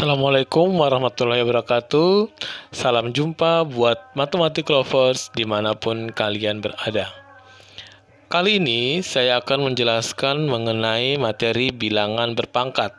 Assalamualaikum warahmatullahi wabarakatuh. Salam jumpa buat matematik lovers dimanapun kalian berada. Kali ini saya akan menjelaskan mengenai materi bilangan berpangkat.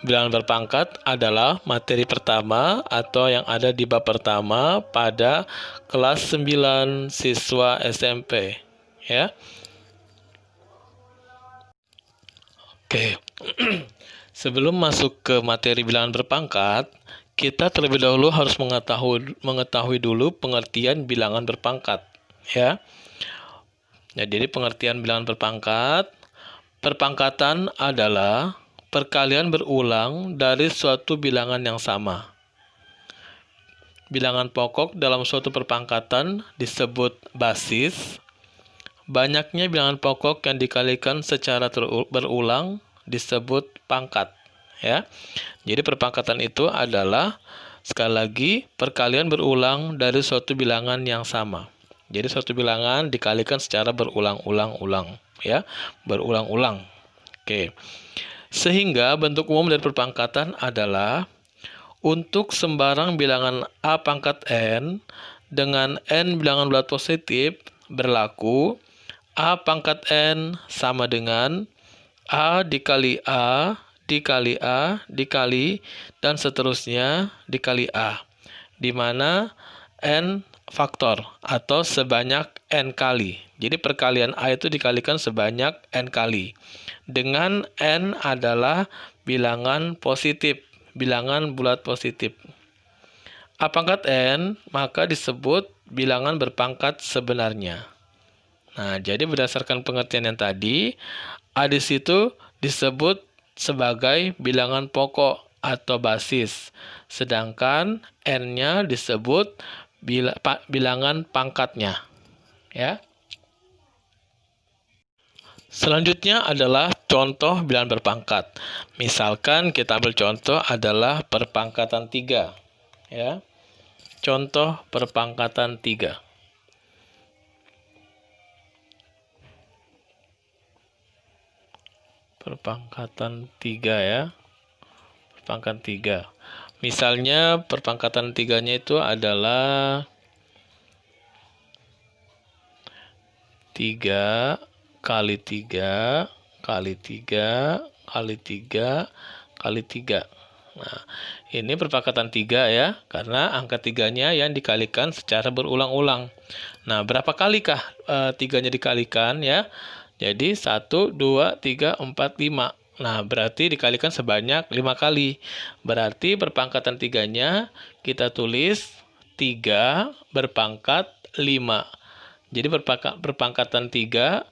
Bilangan berpangkat adalah materi pertama atau yang ada di bab pertama pada kelas 9 siswa SMP. Ya. Oke. Sebelum masuk ke materi bilangan berpangkat, kita terlebih dahulu harus mengetahui dulu pengertian bilangan berpangkat, ya. Nah, jadi pengertian bilangan berpangkat, perpangkatan adalah perkalian berulang dari suatu bilangan yang sama. Bilangan pokok dalam suatu perpangkatan disebut basis. Banyaknya bilangan pokok yang dikalikan secara berulang disebut pangkat, ya. Jadi perpangkatan itu adalah sekali lagi perkalian berulang dari suatu bilangan yang sama. Jadi suatu bilangan dikalikan secara berulang-ulang, ya, berulang-ulang. Oke. Sehingga bentuk umum dari perpangkatan adalah untuk sembarang bilangan a pangkat n dengan n bilangan bulat positif berlaku a pangkat n sama dengan A dikali A, dikali A, dikali, dan seterusnya dikali A, di mana N faktor atau sebanyak N kali. Jadi perkalian A itu dikalikan sebanyak N kali. Dengan N adalah bilangan positif, bilangan bulat positif. A pangkat N maka disebut bilangan berpangkat sebenarnya. Nah, jadi berdasarkan pengertian yang tadi, A di situ disebut sebagai bilangan pokok atau basis, sedangkan N-nya disebut bilangan pangkatnya, ya. Selanjutnya adalah contoh bilangan berpangkat. Misalkan kita ambil contoh adalah perpangkatan 3, ya. Contoh perpangkatan 3. Perpangkatan 3, ya. Perpangkatan 3. Misalnya perpangkatan 3-nya itu adalah 3 kali 3 kali 3 kali 3 kali 3. Nah, ini perpangkatan 3, ya, karena angka 3-nya yang dikalikan secara berulang-ulang. Nah, berapa kalikah 3-nya dikalikan, ya? Jadi 1, 2, 3, 4, 5. Nah, berarti dikalikan sebanyak 5 kali. Berarti perpangkatan 3-nya kita tulis 3 berpangkat 5. Jadi perpangkatan 3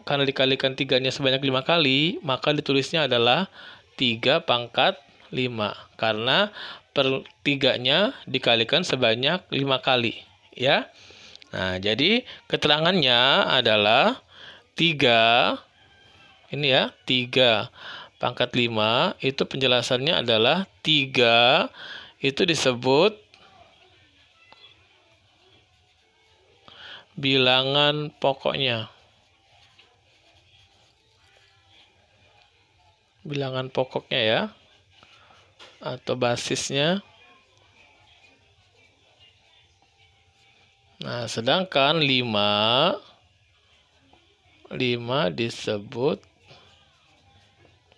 karena dikalikan 3-nya sebanyak 5 kali, maka ditulisnya adalah 3 pangkat 5. Karena per 3-nya dikalikan sebanyak 5 kali, ya. Nah, jadi keterangannya adalah 3, ini ya, 3 pangkat 5, itu penjelasannya adalah 3 itu disebut bilangan pokoknya. Bilangan pokoknya, ya, atau basisnya. Nah, sedangkan 5 disebut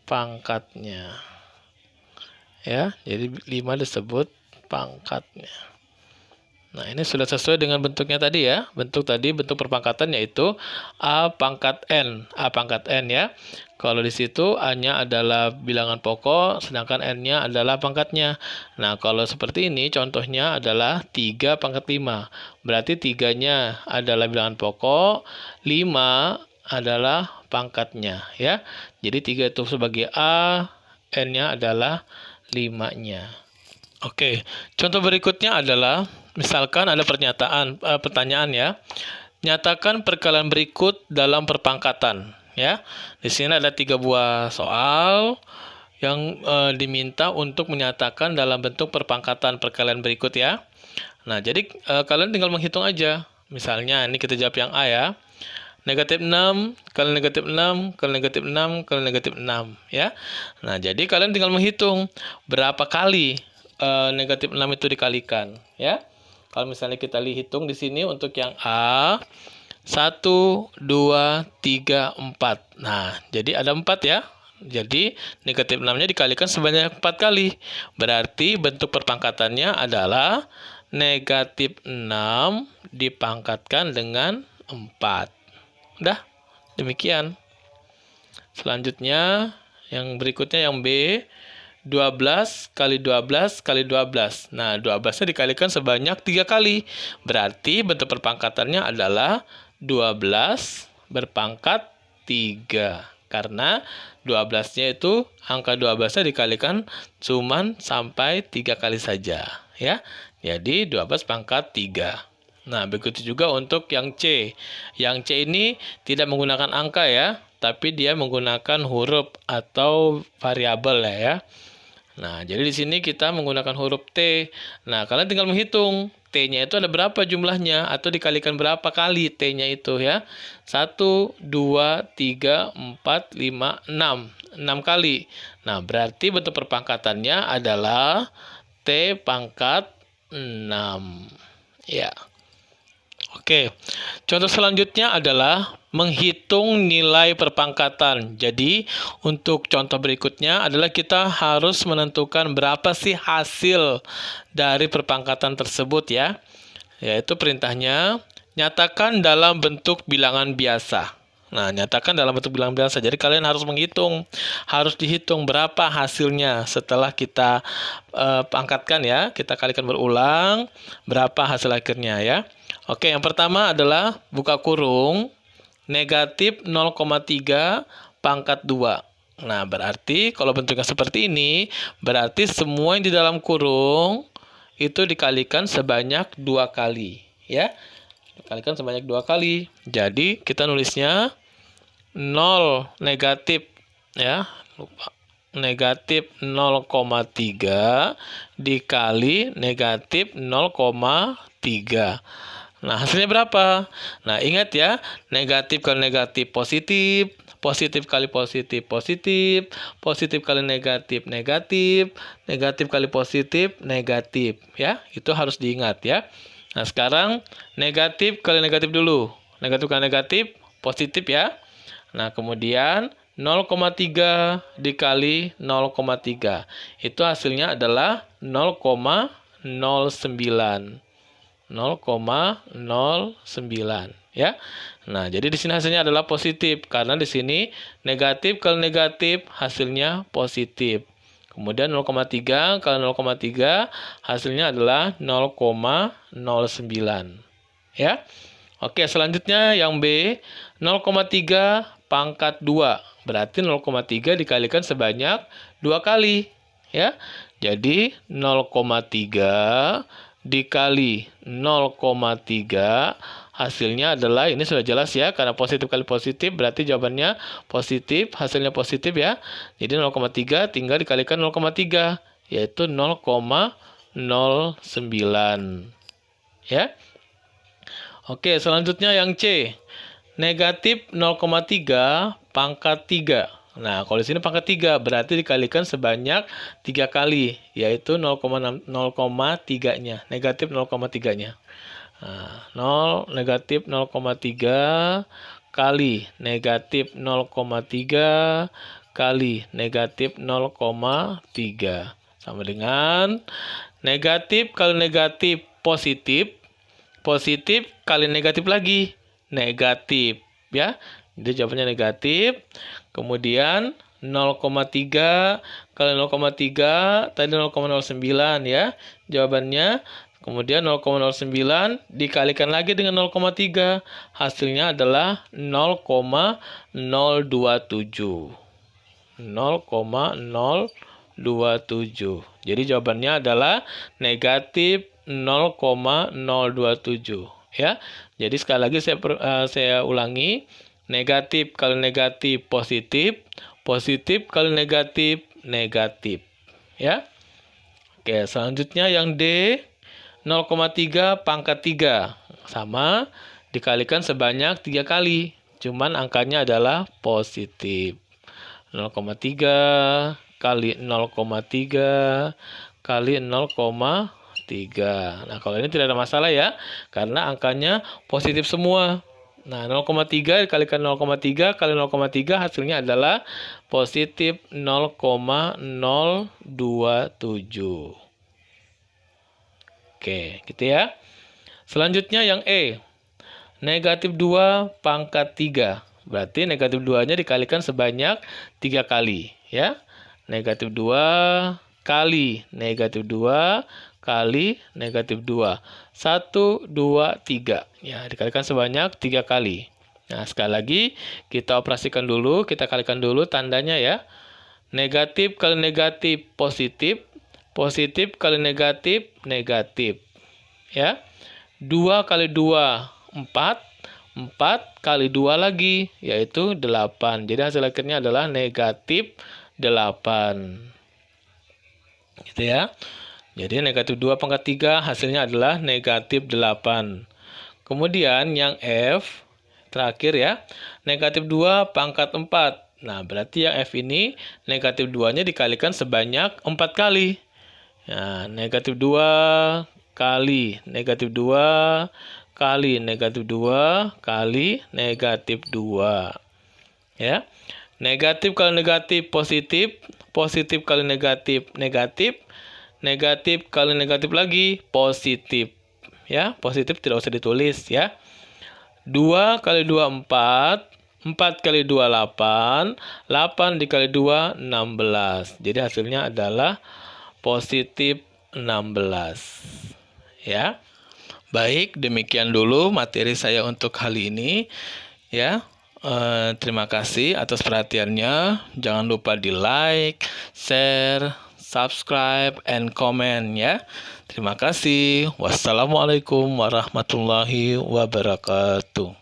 pangkatnya. Ya, jadi 5 disebut pangkatnya. Nah, ini sudah sesuai dengan bentuknya tadi, ya. Bentuk perpangkatan yaitu A pangkat N. A pangkat N, ya. Kalau di situ A-nya adalah bilangan pokok, sedangkan N-nya adalah pangkatnya. Nah, kalau seperti ini contohnya adalah 3 pangkat 5. Berarti 3-nya adalah bilangan pokok, 5 adalah pangkatnya, ya. Jadi 3 itu sebagai A, N-nya adalah 5-nya. Oke, contoh berikutnya adalah misalkan ada pertanyaan, ya. Nyatakan perkalian berikut dalam perpangkatan, ya. Di sini ada 3 buah soal yang diminta untuk menyatakan dalam bentuk perpangkatan perkalian berikut, ya. Nah, jadi kalian tinggal menghitung aja. Misalnya ini kita jawab yang A, ya. Negatif 6 kali negatif 6 kali negatif 6 kali negatif 6 ya. Nah, jadi kalian tinggal menghitung berapa kali negatif 6 itu dikalikan ya. Kalau misalnya kita hitung di sini untuk yang A 1, 2, 3, 4. Nah, jadi ada 4 ya. Jadi negatif 6-nya dikalikan sebanyak 4 kali. Berarti bentuk perpangkatannya adalah negatif 6 dipangkatkan dengan 4. Udah, demikian. Selanjutnya, yang berikutnya yang B, 12 kali 12 kali 12. Nah, 12-nya dikalikan sebanyak 3 kali. Berarti bentuk perpangkatannya adalah 12 berpangkat 3. Karena 12-nya itu, angka 12-nya dikalikan cuman sampai 3 kali saja. Ya, jadi 12 pangkat 3. Nah, begitu juga untuk yang C. Yang C ini tidak menggunakan angka ya, tapi dia menggunakan huruf atau variabel ya. Nah, jadi di sini kita menggunakan huruf T. Nah, kalian tinggal menghitung T-nya itu ada berapa jumlahnya atau dikalikan berapa kali T-nya itu ya. 1, 2, 3, 4, 5, 6. 6 kali. Nah, berarti bentuk perpangkatannya adalah T pangkat 6. Ya. Oke, contoh selanjutnya adalah menghitung nilai perpangkatan. Jadi, untuk contoh berikutnya adalah kita harus menentukan berapa sih hasil dari perpangkatan tersebut ya. Yaitu perintahnya, nyatakan dalam bentuk bilangan biasa. Nah, nyatakan dalam bentuk bilangan biasa. Jadi, kalian harus menghitung. Harus dihitung berapa hasilnya setelah kita pangkatkan ya. Kita kalikan berulang, berapa hasil akhirnya ya. Oke, yang pertama adalah buka kurung, negatif 0,3 pangkat 2. Nah, berarti kalau bentuknya seperti ini, berarti semua yang di dalam kurung itu dikalikan sebanyak 2 kali. Ya, dikalikan sebanyak 2 kali. Jadi, kita nulisnya 0 negatif, ya, lupa. Negatif 0,3 dikali negatif 0,3. Nah, hasilnya berapa? Nah, ingat ya, negatif kali negatif positif, positif kali positif positif, positif kali negatif negatif, negatif kali positif negatif. Ya, itu harus diingat ya. Nah, sekarang negatif kali negatif dulu. Negatif kali negatif, positif ya. Nah, kemudian 0,3 dikali 0,3. Itu hasilnya adalah 0,09. 0,09 ya. Nah, jadi di sini hasilnya adalah positif karena di sini negatif kali negatif hasilnya positif. Kemudian 0,3 kali 0,3 hasilnya adalah 0,09 ya. Oke, selanjutnya yang B 0,3 pangkat 2. Berarti 0,3 dikalikan sebanyak 2 kali ya. Jadi 0,3 dikali 0,3 hasilnya adalah, ini sudah jelas ya, karena positif kali positif berarti jawabannya positif, hasilnya positif ya. Jadi 0,3 tinggal dikalikan 0,3 yaitu 0,09 ya. Oke, selanjutnya yang C. Negatif 0,3 pangkat 3. Nah, kalau di sini pangkat 3 berarti dikalikan sebanyak 3 kali, yaitu 0,3-nya, negatif 0,3-nya. Nah, 0 negatif 0,3 kali negatif 0,3 kali negatif 0,3 sama dengan negatif kali negatif positif, positif kali negatif lagi negatif ya. Jadi jawabannya negatif. Kemudian 0,3 kali 0,3 tadi 0,09 ya jawabannya. Kemudian 0,09 dikalikan lagi dengan 0,3 hasilnya adalah 0,027. 0,027. Jadi jawabannya adalah negatif 0,027 ya. Jadi sekali lagi saya ulangi, negatif kali negatif positif, positif kali negatif negatif ya. Oke, selanjutnya yang D 0,3 pangkat 3 sama dikalikan sebanyak 3 kali. cuman angkanya adalah positif. 0,3 kali 0,3 kali 0,3. Nah, kalau ini tidak ada masalah ya, karena angkanya positif semua. Nah, 0,3 dikalikan 0,3 kali 0,3 hasilnya adalah positif 0,027. Oke, gitu ya. Selanjutnya yang E. Negatif 2 pangkat 3. Berarti negatif 2-nya dikalikan sebanyak 3 kali. Ya. Negatif 2 kali negatif 2 kali negatif 2. 1, 2, 3. Ya, dikalikan sebanyak 3 kali. Nah, sekali lagi kita operasikan dulu, kita kalikan dulu tandanya ya. Negatif kali negatif positif, positif kali negatif negatif. Ya. 2 kali 2 4, 4 kali 2 lagi yaitu 8. Jadi hasil akhirnya adalah negatif 8. Gitu ya. Jadi negatif 2 pangkat 3 hasilnya adalah negatif 8. Kemudian yang F terakhir ya, negatif 2 pangkat 4. Nah, berarti yang F ini negatif 2-nya dikalikan sebanyak 4 kali. Nah, negatif 2 kali negatif 2 kali negatif 2 kali negatif 2. Ya. Negatif kali negatif positif, positif kali negatif negatif, negatif kali negatif lagi positif. Ya, positif tidak usah ditulis ya. 2 kali 2 4, 4 kali 2 8, 8 dikali 2 16. Jadi hasilnya adalah positif 16. Ya. Baik, demikian dulu materi saya untuk kali ini ya. Terima kasih atas perhatiannya. Jangan lupa di like, share, subscribe, and comment ya. Terima kasih. Wassalamualaikum warahmatullahi wabarakatuh.